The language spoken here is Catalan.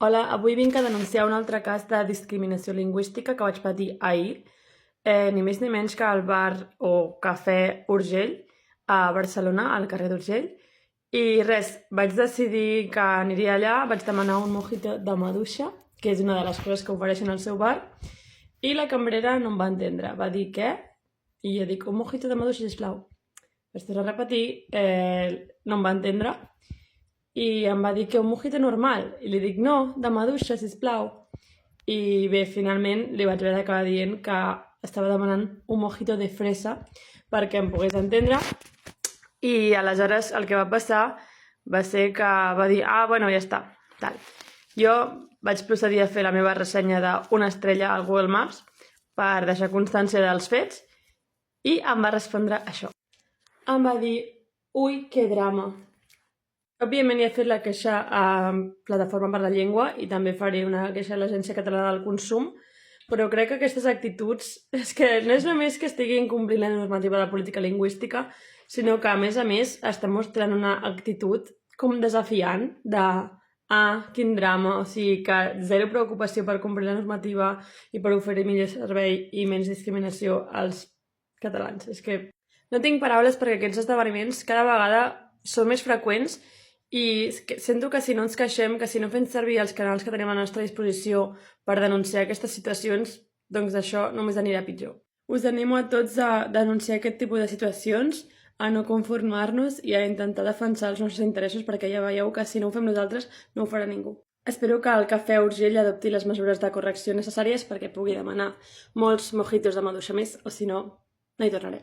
Hola, avui vinc a denunciar un altre cas de discriminació lingüística que vaig patir ahir, ni més ni menys que al bar o cafè Urgell, a Barcelona, al carrer d'Urgell. I res, vaig decidir que aniria allà, vaig demanar un mojito de maduixa, que és una de les coses que ofereixen al seu bar, i la cambrera no em va entendre. Va dir, què? I jo dic, un mojito de maduixa, sisplau. Vaig tornar a repetir, no em va entendre, i em va dir que un mojito normal. I li dic, no, de maduixa, sisplau. I bé, finalment li vaig haver d'acabar dient que estava demanant un mojito de fresa perquè em pogués entendre. I aleshores el que va passar va ser que va dir, bueno, ja està, tal. Jo vaig procedir a fer la meva ressenya d'una estrella al Google Maps per deixar constància dels fets i em va respondre això. Em va dir, ui, que drama. Òbviament he fet la queixa a Plataforma per la Llengua i també faré una queixa a l'Agència Catalana del Consum, però crec que aquestes actituds és que no és només que estiguin complint la normativa de política lingüística, sinó que, a més, estan mostrant una actitud com desafiant de quin drama, o sigui que zero preocupació per complir la normativa i per oferir millor servei i menys discriminació als catalans. És que no tinc paraules perquè aquests esdeveniments cada vegada són més freqüents i sento que si no ens queixem, que si no fem servir els canals que tenim a la nostra disposició per denunciar aquestes situacions, doncs això només anirà pitjor. Us animo a tots a denunciar aquest tipus de situacions, a no conformar-nos i a intentar defensar els nostres interessos perquè ja veieu que si no ho fem nosaltres no ho farà ningú. Espero que el cafè Urgell adopti les mesures de correcció necessàries perquè pugui demanar molts mojitos de maduixa més o si no, no hi tornaré.